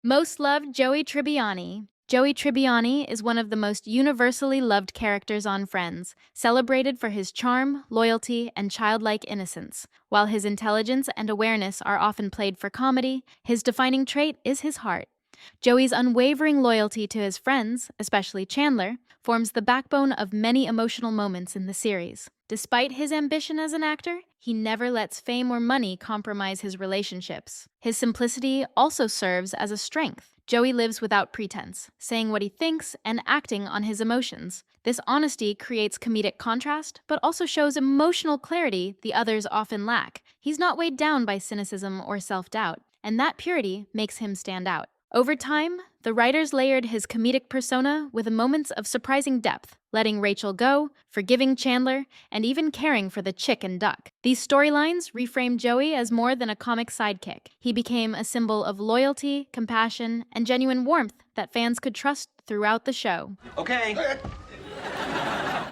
Most loved Joey Tribbiani. Joey Tribbiani is one of the most universally loved characters on Friends, celebrated for his charm, loyalty, and childlike innocence. While his intelligence and awareness are often played for comedy, his defining trait is his heart. Joey's unwavering loyalty to his friends, especially Chandler, forms the backbone of many emotional moments in the series. Despite his ambition as an actor, he never lets fame or money compromise his relationships. His simplicity also serves as a strength. Joey lives without pretense, saying what he thinks and acting on his emotions. This honesty creates comedic contrast, but also shows emotional clarity the others often lack. He's not weighed down by cynicism or self-doubt, and that purity makes him stand out. Over time, the writers layered his comedic persona with moments of surprising depth, letting Rachel go, forgiving Chandler, and even caring for the chick and duck. These storylines reframed Joey as more than a comic sidekick. He became a symbol of loyalty, compassion, and genuine warmth that fans could trust throughout the show. Okay.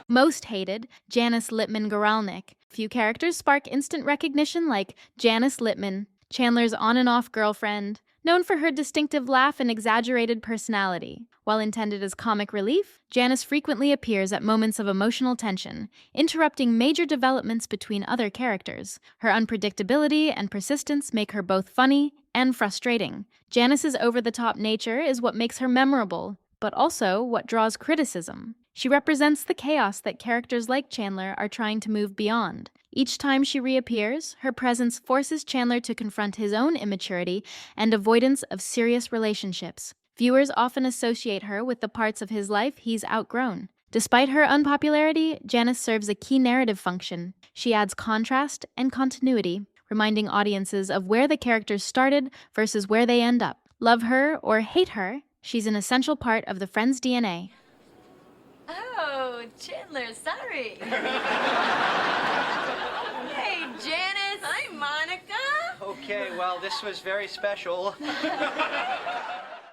Most hated, Janice Littman-Goralnik. Few characters spark instant recognition like Janice Littman, Chandler's on and off girlfriend, known for her distinctive laugh and exaggerated personality. While intended as comic relief, Janice frequently appears at moments of emotional tension, interrupting major developments between other characters. Her unpredictability and persistence make her both funny and frustrating. Janice's over-the-top nature is what makes her memorable, but also what draws criticism. She represents the chaos that characters like Chandler are trying to move beyond. Each time she reappears, her presence forces Chandler to confront his own immaturity and avoidance of serious relationships. Viewers often associate her with the parts of his life he's outgrown. Despite her unpopularity, Janice serves a key narrative function. She adds contrast and continuity, reminding audiences of where the characters started versus where they end up. Love her or hate her, she's an essential part of the Friends DNA. Oh, Chandler, sorry. Hey, Janice. Hi, Monica. Okay, well, this was very special.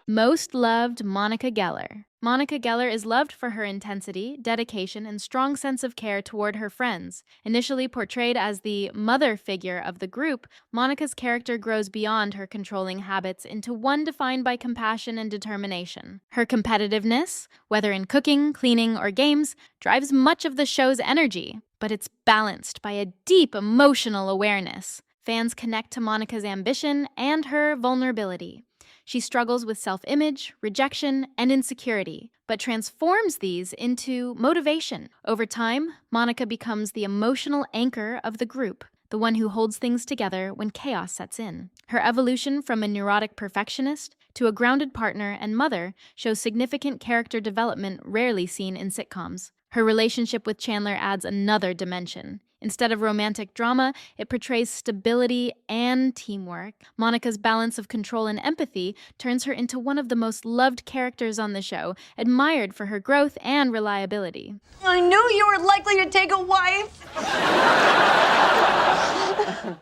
Most loved Monica Geller. Monica Geller is loved for her intensity, dedication, and strong sense of care toward her friends. Initially portrayed as the mother figure of the group, Monica's character grows beyond her controlling habits into one defined by compassion and determination. Her competitiveness, whether in cooking, cleaning, or games, drives much of the show's energy, but it's balanced by a deep emotional awareness. Fans connect to Monica's ambition and her vulnerability. She struggles with self-image, rejection, and insecurity, but transforms these into motivation. Over time, Monica becomes the emotional anchor of the group, the one who holds things together when chaos sets in. Her evolution from a neurotic perfectionist to a grounded partner and mother shows significant character development rarely seen in sitcoms. Her relationship with Chandler adds another dimension. Instead of romantic drama, it portrays stability and teamwork. Monica's balance of control and empathy turns her into one of the most loved characters on the show, admired for her growth and reliability. I knew you were likely to take a wife.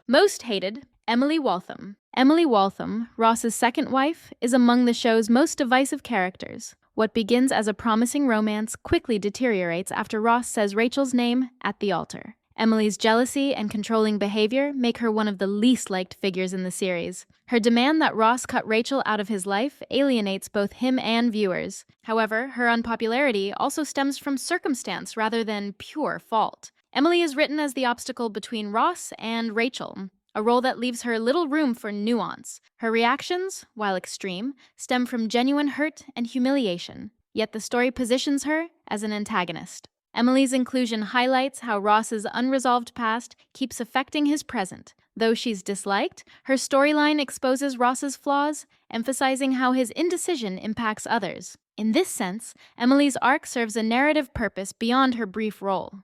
Most hated, Emily Waltham. Emily Waltham, Ross's second wife, is among the show's most divisive characters. What begins as a promising romance quickly deteriorates after Ross says Rachel's name at the altar. Emily's jealousy and controlling behavior make her one of the least liked figures in the series. Her demand that Ross cut Rachel out of his life alienates both him and viewers. However, her unpopularity also stems from circumstance rather than pure fault. Emily is written as the obstacle between Ross and Rachel, a role that leaves her little room for nuance. Her reactions, while extreme, stem from genuine hurt and humiliation, yet the story positions her as an antagonist. Emily's inclusion highlights how Ross's unresolved past keeps affecting his present. Though she's disliked, her storyline exposes Ross's flaws, emphasizing how his indecision impacts others. In this sense, Emily's arc serves a narrative purpose beyond her brief role.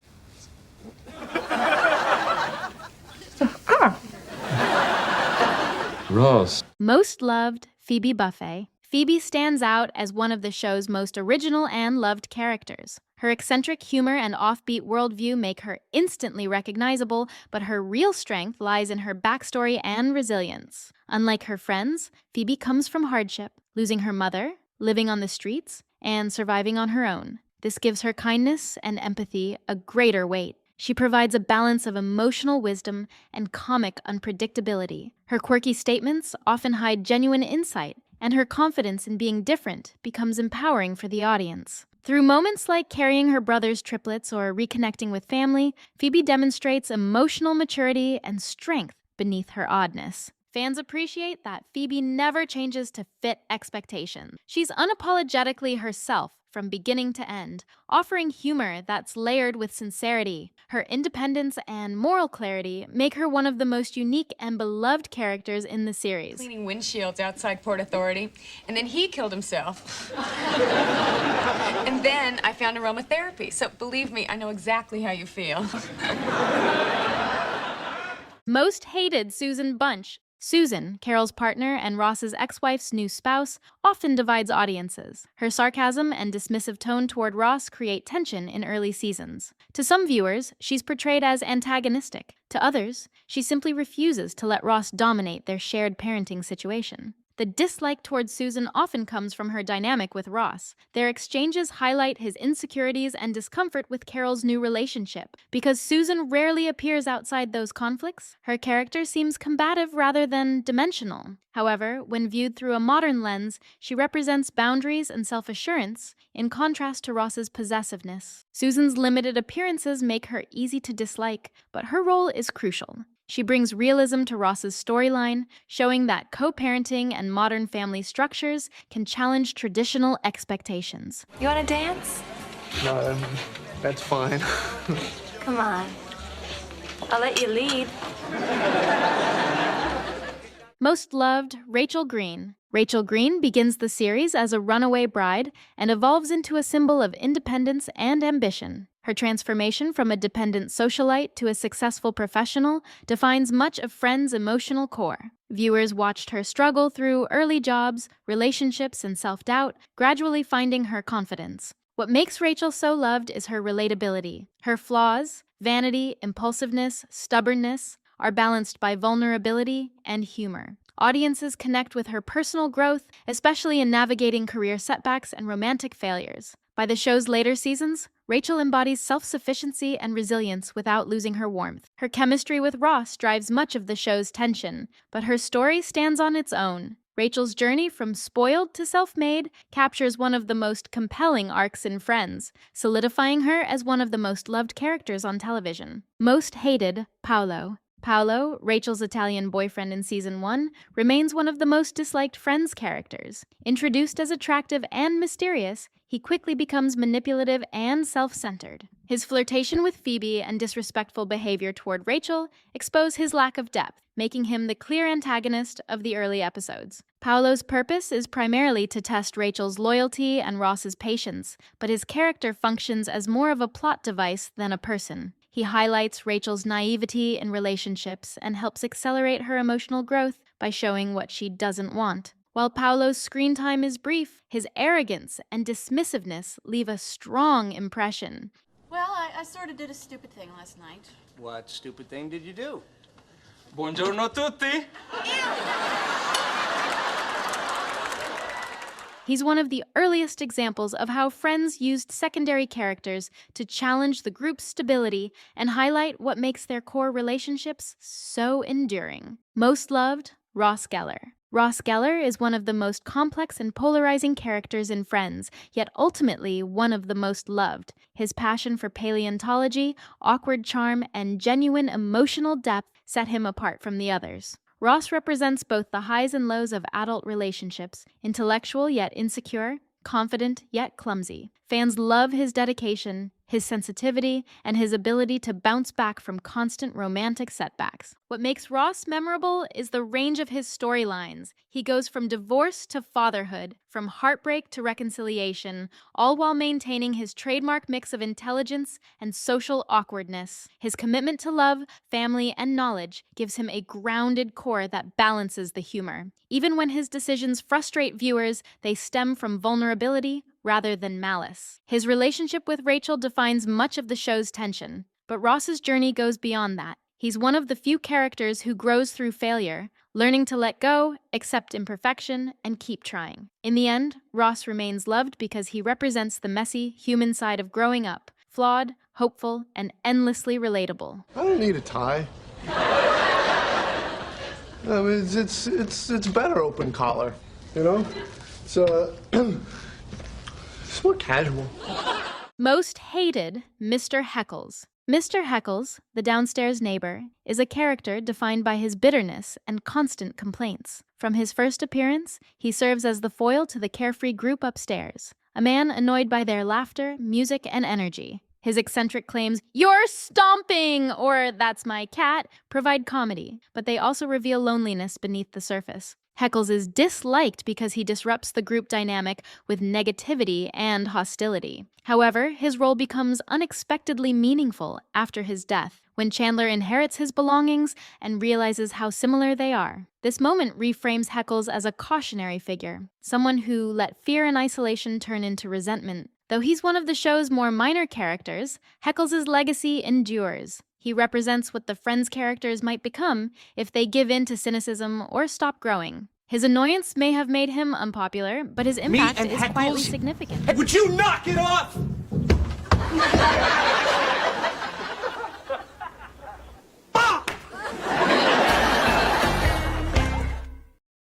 Ross. Most loved, Phoebe Buffay. Phoebe stands out as one of the show's most original and loved characters. Her eccentric humor and offbeat worldview make her instantly recognizable, but her real strength lies in her backstory and resilience. Unlike her friends, Phoebe comes from hardship, losing her mother, living on the streets, and surviving on her own. This gives her kindness and empathy a greater weight. She provides a balance of emotional wisdom and comic unpredictability. Her quirky statements often hide genuine insight, and her confidence in being different becomes empowering for the audience. Through moments like carrying her brother's triplets or reconnecting with family, Phoebe demonstrates emotional maturity and strength beneath her oddness. Fans appreciate that Phoebe never changes to fit expectations. She's unapologetically herself from beginning to end, offering humor that's layered with sincerity. Her independence and moral clarity make her one of the most unique and beloved characters in the series. Cleaning windshields outside Port Authority, and then he killed himself. And then I found aromatherapy, so believe me, I know exactly how you feel. Most hated Susan Bunch. Susan, Carol's partner and Ross's ex-wife's new spouse, often divides audiences. Her sarcasm and dismissive tone toward Ross create tension in early seasons. To some viewers, she's portrayed as antagonistic. To others, she simply refuses to let Ross dominate their shared parenting situation. The dislike towards Susan often comes from her dynamic with Ross. Their exchanges highlight his insecurities and discomfort with Carol's new relationship. Because Susan rarely appears outside those conflicts, her character seems combative rather than dimensional. However, when viewed through a modern lens, she represents boundaries and self-assurance, in contrast to Ross's possessiveness. Susan's limited appearances make her easy to dislike, but her role is crucial. She brings realism to Ross's storyline, showing that co-parenting and modern family structures can challenge traditional expectations. You want to dance? No, that's fine. Come on. I'll let you lead. Most loved, Rachel Green. Rachel Green begins the series as a runaway bride and evolves into a symbol of independence and ambition. Her transformation from a dependent socialite to a successful professional defines much of Friends' emotional core. Viewers watched her struggle through early jobs, relationships, and self-doubt, gradually finding her confidence. What makes Rachel so loved is her relatability. Her flaws, vanity, impulsiveness, stubbornness, are balanced by vulnerability and humor. Audiences connect with her personal growth, especially in navigating career setbacks and romantic failures. By the show's later seasons, Rachel embodies self-sufficiency and resilience without losing her warmth. Her chemistry with Ross drives much of the show's tension, but her story stands on its own. Rachel's journey from spoiled to self-made captures one of the most compelling arcs in Friends, solidifying her as one of the most loved characters on television. Most hated, Paolo. Paolo, Rachel's Italian boyfriend in Season 1, remains one of the most disliked Friends characters. Introduced as attractive and mysterious, he quickly becomes manipulative and self-centered. His flirtation with Phoebe and disrespectful behavior toward Rachel expose his lack of depth, making him the clear antagonist of the early episodes. Paolo's purpose is primarily to test Rachel's loyalty and Ross's patience, but his character functions as more of a plot device than a person. He highlights Rachel's naivety in relationships and helps accelerate her emotional growth by showing what she doesn't want. While Paolo's screen time is brief, his arrogance and dismissiveness leave a strong impression. Well, I sort of did a stupid thing last night. What stupid thing did you do? Buongiorno tutti. He's one of the earliest examples of how Friends used secondary characters to challenge the group's stability and highlight what makes their core relationships so enduring. Most loved, Ross Geller. Ross Geller is one of the most complex and polarizing characters in Friends, yet ultimately one of the most loved. His passion for paleontology, awkward charm, and genuine emotional depth set him apart from the others. Ross represents both the highs and lows of adult relationships, intellectual yet insecure, confident yet clumsy. Fans love his dedication, his sensitivity, and his ability to bounce back from constant romantic setbacks. What makes Ross memorable is the range of his storylines. He goes from divorce to fatherhood, from heartbreak to reconciliation, all while maintaining his trademark mix of intelligence and social awkwardness. His commitment to love, family, and knowledge gives him a grounded core that balances the humor. Even when his decisions frustrate viewers, they stem from vulnerability rather than malice. His relationship with Rachel defines much of the show's tension, but Ross's journey goes beyond that. He's one of the few characters who grows through failure, learning to let go, accept imperfection, and keep trying. In the end, Ross remains loved because he represents the messy, human side of growing up, flawed, hopeful, and endlessly relatable. I don't need a tie. It's better open collar. You know? It's, it's more casual. Most hated, Mr. Heckles. Mr. Heckles, the downstairs neighbor, is a character defined by his bitterness and constant complaints. From his first appearance, he serves as the foil to the carefree group upstairs, a man annoyed by their laughter, music, and energy. His eccentric claims, "You're stomping!" or "That's my cat," provide comedy, but they also reveal loneliness beneath the surface. Heckles is disliked because he disrupts the group dynamic with negativity and hostility. However, his role becomes unexpectedly meaningful after his death, when Chandler inherits his belongings and realizes how similar they are. This moment reframes Heckles as a cautionary figure, someone who let fear and isolation turn into resentment. Though he's one of the show's more minor characters, Heckles' legacy endures. He represents what the Friends characters might become if they give in to cynicism or stop growing. His annoyance may have made him unpopular, but his impact is quietly significant. Hey, would you knock it off?